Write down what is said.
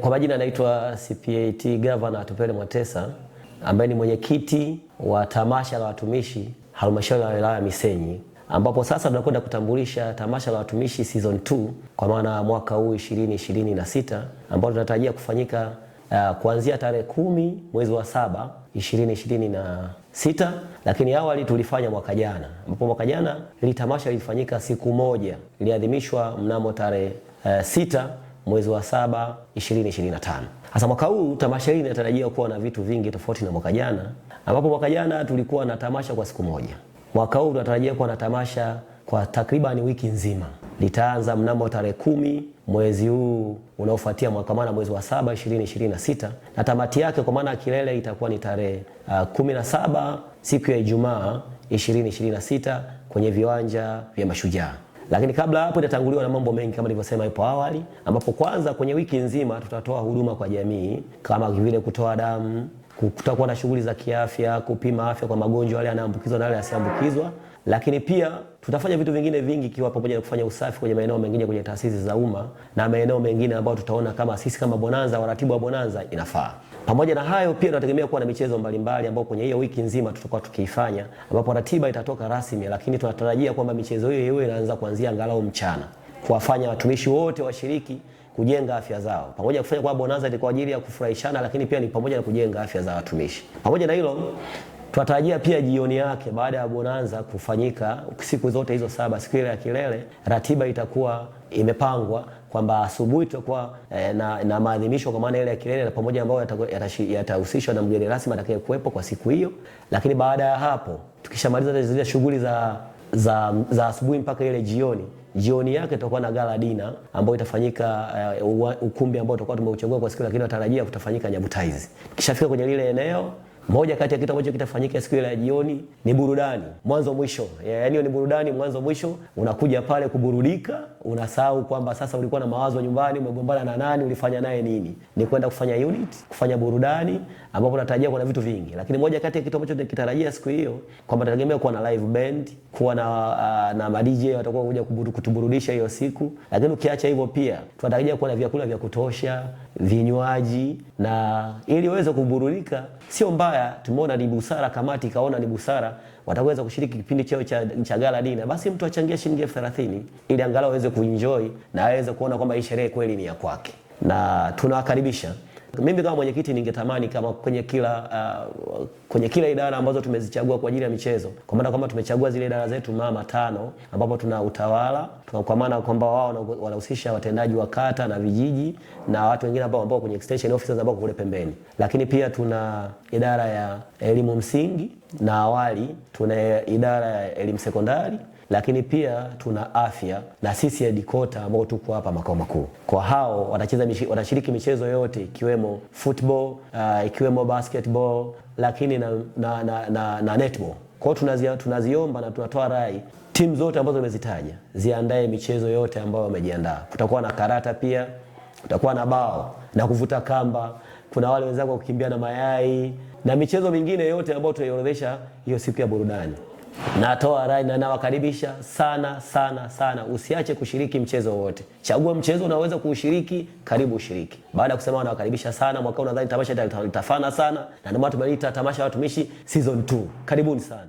Kwa majina naitwa CPAT Governor Tupele Mwatesa ambaye ni mwenyekiti wa tamasha la watumishi halmashauri ya wilaya Misenyi, ambapo sasa tunakwenda kutambulisha tamasha la watumishi season 2 kwa maana mwaka huu 2026 ambao tunatarajia kufanyika kuanzia tarehe 10 mwezi wa 7 2026, lakini awali tulifanya mwaka jana, ambapo mwaka jana ile tamasha lilifanyika siku moja, iliadhimishwa mnamo tarehe 6 mwezi wa 7 2025. Sasa mwaka huu tamasha hili linatarajia kuwa na vitu vingi tofauti na mwaka jana, ambapo mwaka jana tulikuwa na tamasha kwa siku moja. Mwaka huu tunatarajia kuwa na tamasha kwa takriban wiki nzima. Litaanza mnamo tarehe 10 mwezi huu unaofuatia mwaka maana mwezi wa 7 2026, na tamati yake kwa maana kilele itakuwa ni tarehe 17 siku ya Ijumaa 2026 kwenye viwanja vya Mashujaa. Lakini kabla hapo itatanguliwa na mambo mengi kama nilivyosema hapo awali, ambapo kwanza kwenye wiki nzima tutatoa huduma kwa jamii kama vile kutoa damu, kutakuwa na shughuli za kiafya, kupima afya kwa magonjwa yale yanayoambukizwa na yale yasiambukizwa, lakini pia tutafanya vitu vingine vingi ikiwa pamoja na kufanya usafi kwenye maeneo mengine kwenye taasisi za umma na maeneo mengine ambayo tutaona kama sisi kama Bonanza, waratibu wa Bonanza inafaa. Pamoja na hayo pia tunategemea kuwa na michezo mbalimbali ambayo kwenye hiyo wiki nzima tutakuwa tukiifanya, ambapo ratiba itatoka rasmi, lakini tunatarajia kwamba michezo hiyo inaanza kuanzia angalau mchana, kuwafanya watumishi wote washiriki kujenga afya zao. Pamoja kufanya kwa Bonanza ni kwa ajili ya kufurahishana, lakini pia ni pamoja na kujenga afya za watumishi. Pamoja na hilo, tunatarajia pia jioni yake baada ya Bonanza kufanyika siku zote hizo 7 siku ile ya kilele, ratiba itakuwa imepangwa kwamba asubuhi tutakuwa na maadhimisho kwa maana ile ya kilele, na pamoja ambao yatahusishwa na mgeni rasmi atakayekuepo kwa siku hiyo. Lakini baada ya hapo tukishamaliza zile shughuli za asubuhi mpaka ile jioni yake tutakuwa na gala dina ambayo itafanyika ukumbi ambao tutakuwa tumeuchagua kwa siku, lakini tunatarajia kutafanyika Nyabutaizi. Kishafika kwenye lile eneo, moja kati ya kitu ambacho kitafanyika siku ile ya jioni ni burudani mwanzo mwisho. Yaani ni burudani mwanzo mwisho, unakuja pale kuburudika, unasahau kwamba sasa ulikuwa na mawazo nyumbani, umegombana na nani, ulifanya naye nini. Ni kwenda kufanya unit, kufanya burudani ambapo tunatarajia kuna vitu vingi. Lakini moja kati ya kitu ambacho tunakitarajia siku hiyo kwamba tunategemea kuwa na live band, kuwa na ma DJ watakuwa kuja kutuburudisha hiyo siku. Lakini ukiacha hivyo pia tunatarajia kuwa na vyakula vya kutosha, vinywaji, na ili uweze kuburudika sio mbaya. Tumeona ni busara, kamati kaona ni busara wataweza kushiriki kipindi chao cha gala dina, basi mtu achangie shilingi 30,000 ili angalau aweze kuenjoy na aweze kuona kwamba hii sherehe kweli ni ya kwake, na tunawakaribisha. Mimi kama mwenyekiti ningetamani kama kwenye kila idara ambazo tumezichagua kwa ajili ya michezo, kwa maana kama tumechagua zile idara zetu mama 5 ambapo tuna utawala, kwa maana kwamba wao wanahusisha watendaji wa kata na vijiji na watu wengine ambao kwenye extension officers ambao kule pembeni. Lakini pia tuna idara ya elimu msingi na awali, tuna idara ya elimu sekondari, lakini pia tuna afya na sisi headquarter ambao tuko hapa makao makuu. Kwa hao watashiriki michezo yote ikiwemo football, ikiwemo basketball, lakini na netball. Kwa hiyo tunaziomba na tunatoa rai timu zote ambazo nimezitaja ziandae michezo yote ambayo wamejiandaa. Kutakuwa na karata pia, kutakuwa na bao na kuvuta kamba, kuna wale wenzako kukimbia na mayai na michezo mingine yote ambayo tunaiorodhesha hiyo siku ya burudani. Natoa rai na nawakaribisha sana, usiache kushiriki mchezo wote. Chagua mchezo unaweza kuushiriki, karibu ushiriki. Baada ya kusema nawakaribisha sana, mwaka huu nadhani tamasha litafana sana, na ndio maana tumeita tamasha la watumishi season 2. Karibuni sana.